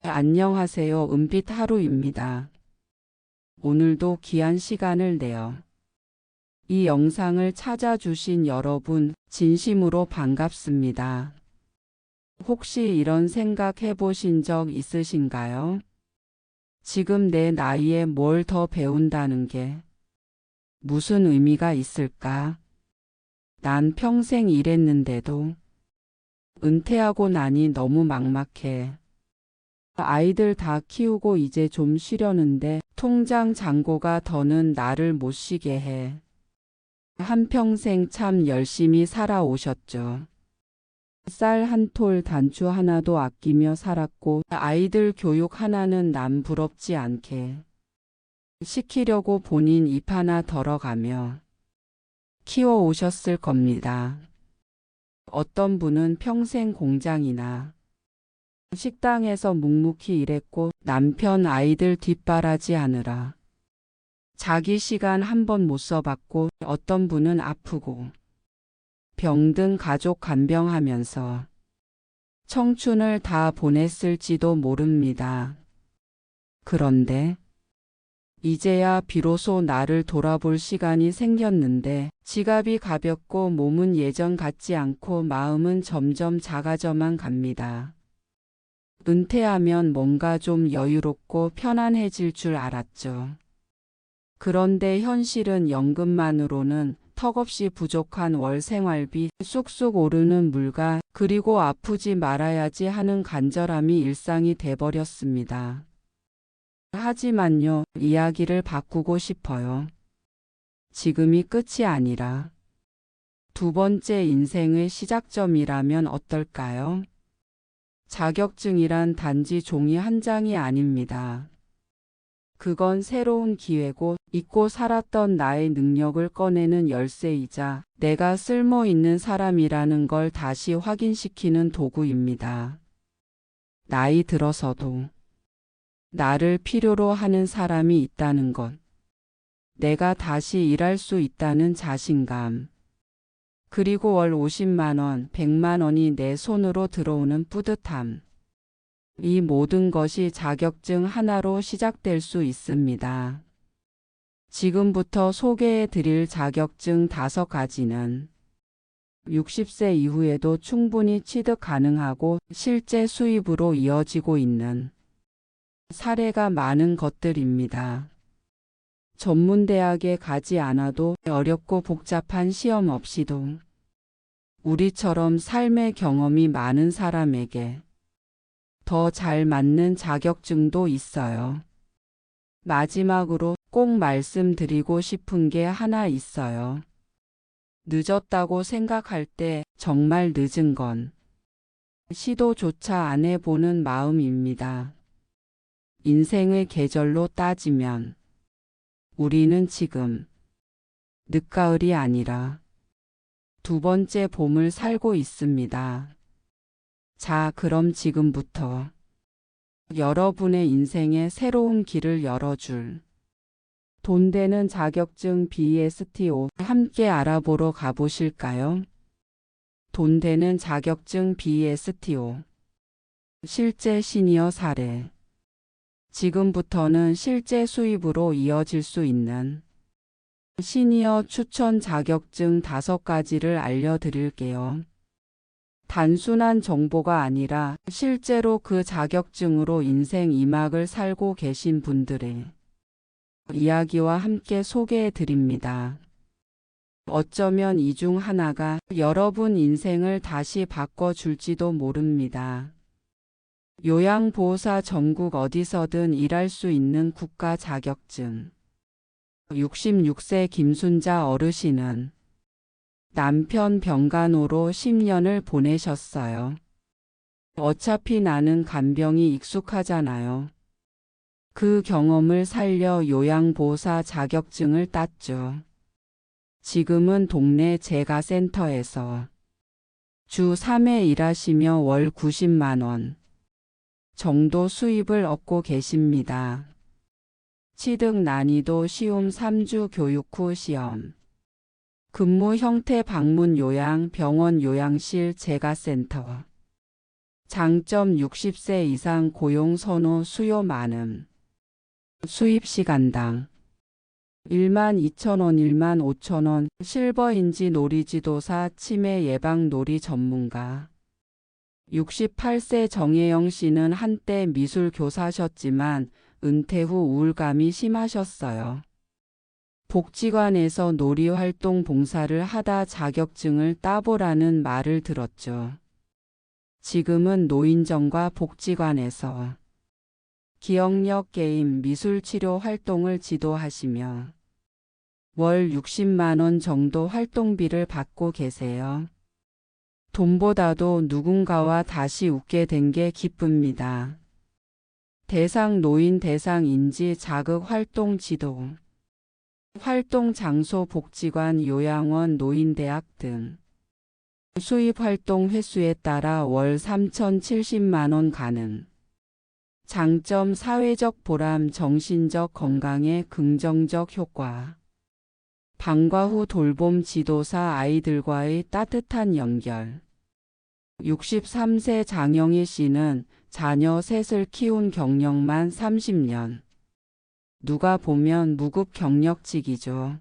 안녕하세요. 은빛 하루입니다. 오늘도 귀한 시간을 내어 이 영상을 찾아주신 여러분 진심으로 반갑습니다. 혹시 이런 생각 해보신 적 있으신가요? 지금 내 나이에 뭘 더 배운다는 게 무슨 의미가 있을까? 난 평생 일했는데도 은퇴하고 나니 너무 막막해. 아이들 다 키우고 이제 좀 쉬려는데 통장 잔고가 더는 나를 못 쉬게 해. 한평생 참 열심히 살아오셨죠. 쌀 한 톨 단추 하나도 아끼며 살았고 아이들 교육 하나는 남 부럽지 않게 시키려고 본인 입 하나 덜어가며 키워오셨을 겁니다. 어떤 분은 평생 공장이나 식당에서 묵묵히 일했고 남편 아이들 뒷바라지 하느라 자기 시간 한 번 못 써봤고 어떤 분은 아프고 병든 가족 간병하면서 청춘을 다 보냈을지도 모릅니다. 그런데 이제야 비로소 나를 돌아볼 시간이 생겼는데 지갑이 가볍고 몸은 예전 같지 않고 마음은 점점 작아져만 갑니다. 은퇴하면 뭔가 좀 여유롭고 편안해질 줄 알았죠. 그런데 현실은 연금만으로는 턱없이 부족한 월 생활비, 쑥쑥 오르는 물가, 그리고 아프지 말아야지 하는 간절함이 일상이 돼버렸습니다. 하지만요, 이야기를 바꾸고 싶어요. 지금이 끝이 아니라 두 번째 인생의 시작점이라면 어떨까요? 자격증이란 단지 종이 한 장이 아닙니다. 그건 새로운 기회고 잊고 살았던 나의 능력을 꺼내는 열쇠이자 내가 쓸모 있는 사람이라는 걸 다시 확인시키는 도구입니다. 나이 들어서도 나를 필요로 하는 사람이 있다는 것, 내가 다시 일할 수 있다는 자신감, 그리고 월 50만 원, 100만 원이 내 손으로 들어오는 뿌듯함. 이 모든 것이 자격증 하나로 시작될 수 있습니다. 지금부터 소개해 드릴 자격증 5가지는 60세 이후에도 충분히 취득 가능하고 실제 수입으로 이어지고 있는 사례가 많은 것들입니다. 전문대학에 가지 않아도 어렵고 복잡한 시험 없이도 우리처럼 삶의 경험이 많은 사람에게 더 잘 맞는 자격증도 있어요. 마지막으로 꼭 말씀드리고 싶은 게 하나 있어요. 늦었다고 생각할 때 정말 늦은 건 시도조차 안 해보는 마음입니다. 인생의 계절로 따지면 우리는 지금 늦가을이 아니라 두 번째 봄을 살고 있습니다. 자, 그럼 지금부터 여러분의 인생에 새로운 길을 열어줄 돈 되는 자격증 BSTO 함께 알아보러 가보실까요? 돈 되는 자격증 BSTO 실제 시니어 사례. 지금부터는 실제 수입으로 이어질 수 있는 시니어 추천 자격증 5가지를 알려드릴게요. 단순한 정보가 아니라 실제로 그 자격증으로 인생 2막을 살고 계신 분들의 이야기와 함께 소개해 드립니다. 어쩌면 이 중 하나가 여러분 인생을 다시 바꿔줄지도 모릅니다. 요양보호사 전국 어디서든 일할 수 있는 국가 자격증. 66세 김순자 어르신은 남편 병간호로 10년을 보내셨어요. 어차피 나는 간병이 익숙하잖아요. 그 경험을 살려 요양보호사 자격증을 땄죠. 지금은 동네 재가센터에서 주 3회 일하시며 월 90만 원 정도 수입을 얻고 계십니다. 취득 난이도 쉬움 3주 교육 후 시험. 근무 형태 방문 요양, 병원 요양실 재가센터. 장점 60세 이상 고용 선호 수요 많음. 수입 시간당 12,000원 15,000원 실버인지 놀이지도사 치매 예방 놀이 전문가 68세 정혜영 씨는 한때 미술 교사셨지만 은퇴 후 우울감이 심하셨어요. 복지관에서 놀이활동 봉사를 하다 자격증을 따보라는 말을 들었죠. 지금은 노인정과 복지관에서 기억력 게임 미술치료 활동을 지도하시며 월 60만 원 정도 활동비를 받고 계세요. 돈보다도 누군가와 다시 웃게 된 게 기쁩니다. 대상 노인 대상 인지 자극 활동 지도 활동 장소 복지관 요양원 노인대학 등 수입 활동 횟수에 따라 월 3,070만 원 가능. 장점 사회적 보람 정신적 건강에 긍정적 효과. 방과 후 돌봄 지도사 아이들과의 따뜻한 연결. 63세 장영희 씨는 자녀 셋을 키운 경력만 30년. 누가 보면 무급 경력직이죠.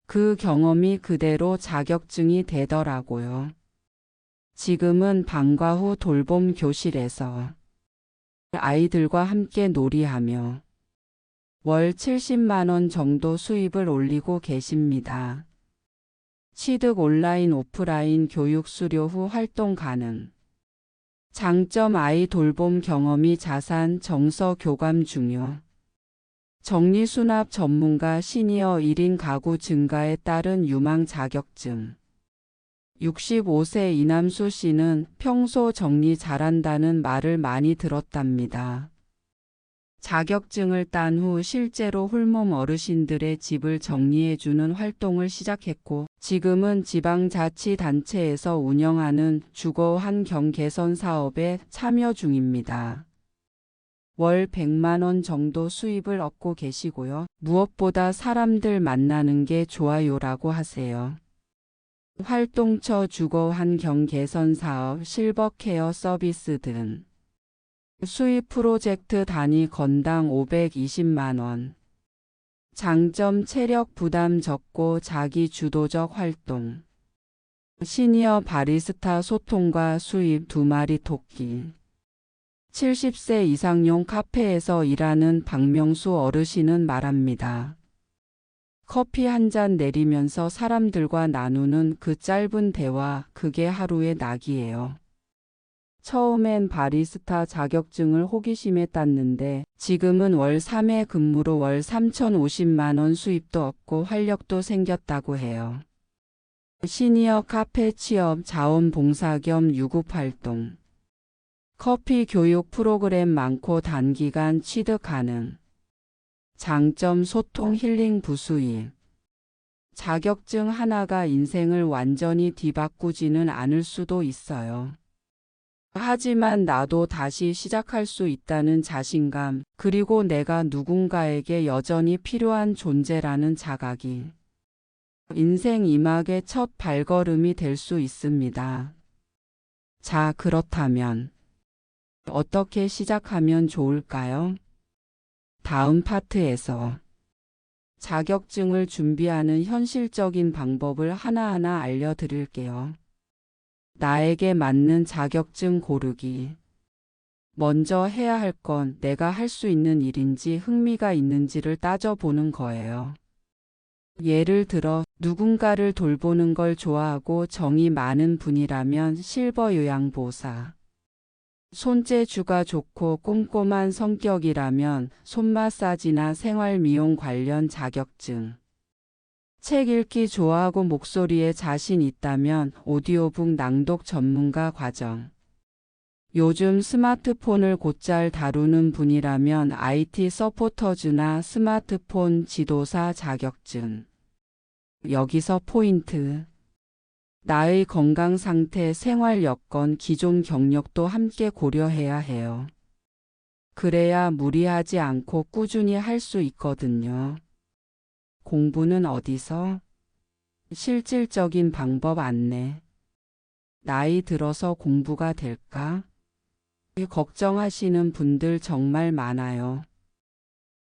그 경험이 그대로 자격증이 되더라고요. 지금은 방과 후 돌봄 교실에서 아이들과 함께 놀이하며 월 70만 원 정도 수입을 올리고 계십니다. 취득 온라인 오프라인 교육 수료 후 활동 가능. 장점 아이 돌봄 경험이 자산 정서 교감 중요. 정리수납 전문가 시니어 1인 가구 증가에 따른 유망 자격증. 65세 이남수 씨는 평소 정리 잘한다는 말을 많이 들었답니다. 자격증을 딴 후 실제로 홀몸 어르신들의 집을 정리해주는 활동을 시작했고 지금은 지방자치단체에서 운영하는 주거 환경 개선 사업에 참여 중입니다. 월 100만 원 정도 수입을 얻고 계시고요. 무엇보다 사람들 만나는 게 좋아요라고 하세요. 활동처 주거 환경 개선 사업, 실버케어 서비스 등 수입 프로젝트 단위 건당 520만 원. 장점 체력 부담 적고 자기 주도적 활동. 시니어 바리스타 소통과 수입 2마리 토끼. 70세 이상용 카페에서 일하는 박명수 어르신은 말합니다. 커피 한 잔 내리면서 사람들과 나누는 그 짧은 대화, 그게 하루의 낙이에요. 처음엔 바리스타 자격증을 호기심에 땄는데 지금은 월 3회 근무로 월 3,050만 원 수입도 얻고 활력도 생겼다고 해요. 시니어 카페 취업 자원봉사 겸 유급활동. 커피 교육 프로그램 많고 단기간 취득 가능. 장점 소통 힐링 부수입. 자격증 하나가 인생을 완전히 뒤바꾸지는 않을 수도 있어요. 하지만 나도 다시 시작할 수 있다는 자신감, 그리고 내가 누군가에게 여전히 필요한 존재라는 자각이 인생 이막의 첫 발걸음이 될 수 있습니다. 자, 그렇다면 어떻게 시작하면 좋을까요? 다음 파트에서 자격증을 준비하는 현실적인 방법을 하나하나 알려드릴게요. 나에게 맞는 자격증 고르기. 먼저 해야 할 건 내가 할 수 있는 일인지 흥미가 있는지를 따져보는 거예요. 예를 들어 누군가를 돌보는 걸 좋아하고 정이 많은 분이라면 실버 요양보사. 손재주가 좋고 꼼꼼한 성격이라면 손 마사지나 생활미용 관련 자격증. 책 읽기 좋아하고 목소리에 자신 있다면 오디오북 낭독 전문가 과정. 요즘 스마트폰을 곧잘 다루는 분이라면 IT 서포터즈나 스마트폰 지도사 자격증. 여기서 포인트. 나의 건강 상태, 생활 여건, 기존 경력도 함께 고려해야 해요. 그래야 무리하지 않고 꾸준히 할 수 있거든요. 공부는 어디서? 실질적인 방법 안내. 나이 들어서 공부가 될까? 걱정하시는 분들 정말 많아요.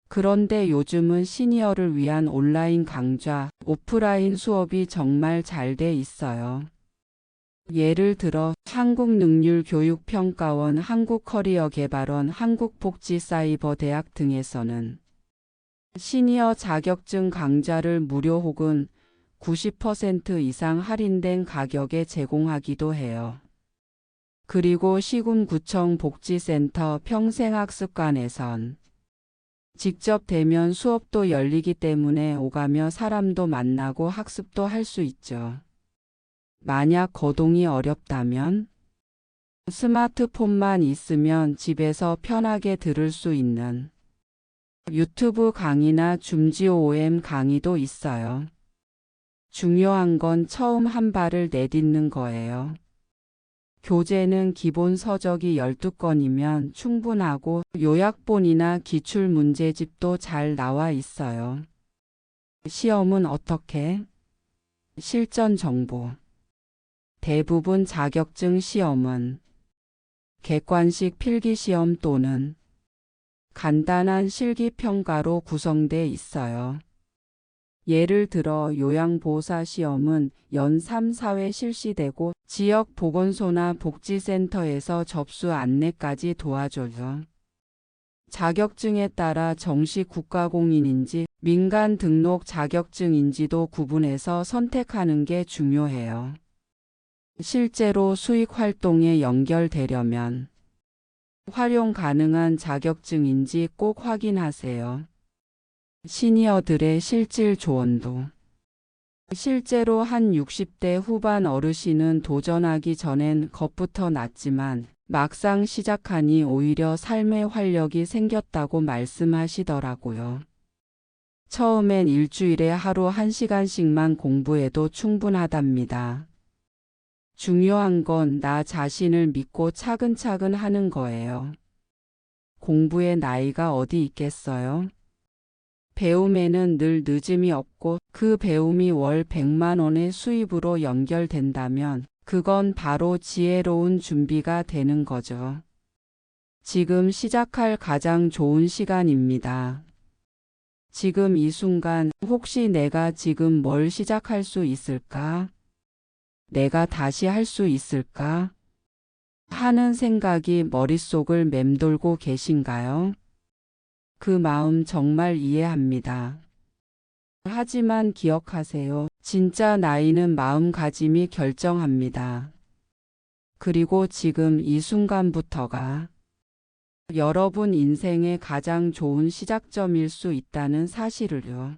그런데 요즘은 시니어를 위한 온라인 강좌, 오프라인 수업이 정말 잘 돼 있어요. 예를 들어 한국능률교육평가원, 한국커리어개발원, 한국복지사이버대학 등에서는 시니어 자격증 강좌를 무료 혹은 90% 이상 할인된 가격에 제공하기도 해요. 그리고 시군구청 복지센터 평생학습관에선 직접 대면 수업도 열리기 때문에 오가며 사람도 만나고 학습도 할 수 있죠. 만약 거동이 어렵다면 스마트폰만 있으면 집에서 편하게 들을 수 있는 유튜브 강의나 줌지오.OM 강의도 있어요. 중요한 건 처음 한 발을 내딛는 거예요. 교재는 기본 서적이 12권이면 충분하고 요약본이나 기출문제집도 잘 나와 있어요. 시험은 어떻게? 실전 정보. 대부분 자격증 시험은 객관식 필기시험 또는 간단한 실기평가로 구성돼 있어요. 예를 들어 요양보호사 시험은 연 3, 4회 실시되고 지역 보건소나 복지센터에서 접수 안내까지 도와줘요. 자격증에 따라 정식 국가공인인지 민간 등록 자격증인지도 구분해서 선택하는 게 중요해요. 실제로 수익 활동에 연결되려면 활용 가능한 자격증인지 꼭 확인하세요. 시니어들의 실질 조언도. 실제로 한 60대 후반 어르신은 도전하기 전엔 겁부터 났지만 막상 시작하니 오히려 삶의 활력이 생겼다고 말씀하시더라고요. 처음엔 일주일에 하루 1시간씩만 공부해도 충분하답니다. 중요한 건 나 자신을 믿고 차근차근 하는 거예요. 공부에 나이가 어디 있겠어요? 배움에는 늘 늦음이 없고 그 배움이 월 100만 원의 수입으로 연결된다면 그건 바로 지혜로운 준비가 되는 거죠. 지금 시작할 가장 좋은 시간입니다. 지금 이 순간 혹시 내가 지금 뭘 시작할 수 있을까? 내가 다시 할 수 있을까? 하는 생각이 머릿속을 맴돌고 계신가요? 그 마음 정말 이해합니다. 하지만 기억하세요. 진짜 나이는 마음가짐이 결정합니다. 그리고 지금 이 순간부터가 여러분 인생의 가장 좋은 시작점일 수 있다는 사실을요.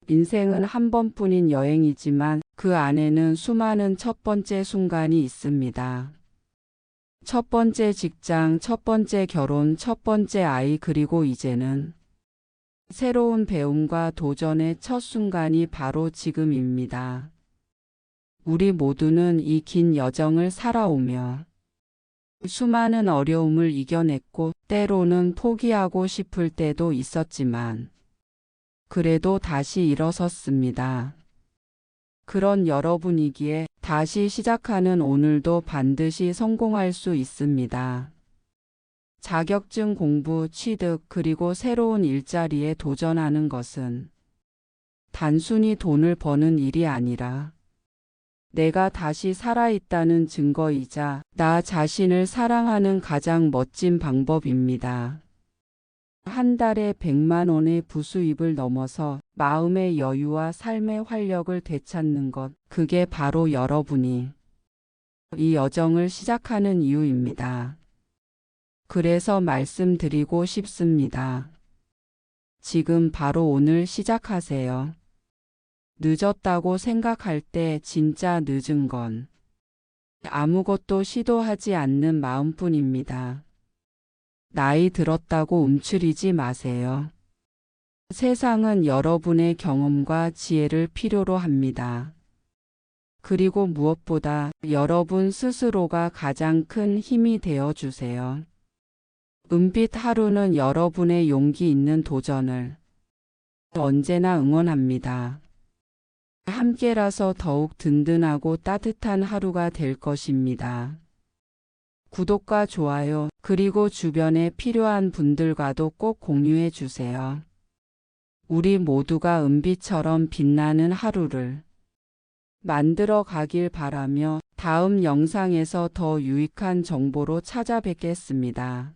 인생은 한 번뿐인 여행이지만 그 안에는 수많은 첫 번째 순간이 있습니다. 첫 번째 직장, 첫 번째 결혼, 첫 번째 아이, 그리고 이제는 새로운 배움과 도전의 첫 순간이 바로 지금입니다. 우리 모두는 이 긴 여정을 살아오며 수많은 어려움을 이겨냈고 때로는 포기하고 싶을 때도 있었지만 그래도 다시 일어섰습니다. 그런 여러분이기에 다시 시작하는 오늘도 반드시 성공할 수 있습니다. 자격증 공부, 취득, 그리고 새로운 일자리에 도전하는 것은 단순히 돈을 버는 일이 아니라 내가 다시 살아있다는 증거이자 나 자신을 사랑하는 가장 멋진 방법입니다. 한 달에 100만 원의 부수입을 넘어서 마음의 여유와 삶의 활력을 되찾는 것, 그게 바로 여러분이 이 여정을 시작하는 이유입니다. 그래서 말씀드리고 싶습니다. 지금 바로 오늘 시작하세요. 늦었다고 생각할 때 진짜 늦은 건 아무것도 시도하지 않는 마음뿐입니다. 나이 들었다고 움츠리지 마세요. 세상은 여러분의 경험과 지혜를 필요로 합니다. 그리고 무엇보다 여러분 스스로가 가장 큰 힘이 되어 주세요. 은빛 하루는 여러분의 용기 있는 도전을 언제나 응원합니다. 함께라서 더욱 든든하고 따뜻한 하루가 될 것입니다. 구독과 좋아요, 그리고 주변에 필요한 분들과도 꼭 공유해 주세요. 우리 모두가 은비처럼 빛나는 하루를 만들어 가길 바라며 다음 영상에서 더 유익한 정보로 찾아뵙겠습니다.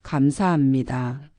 감사합니다.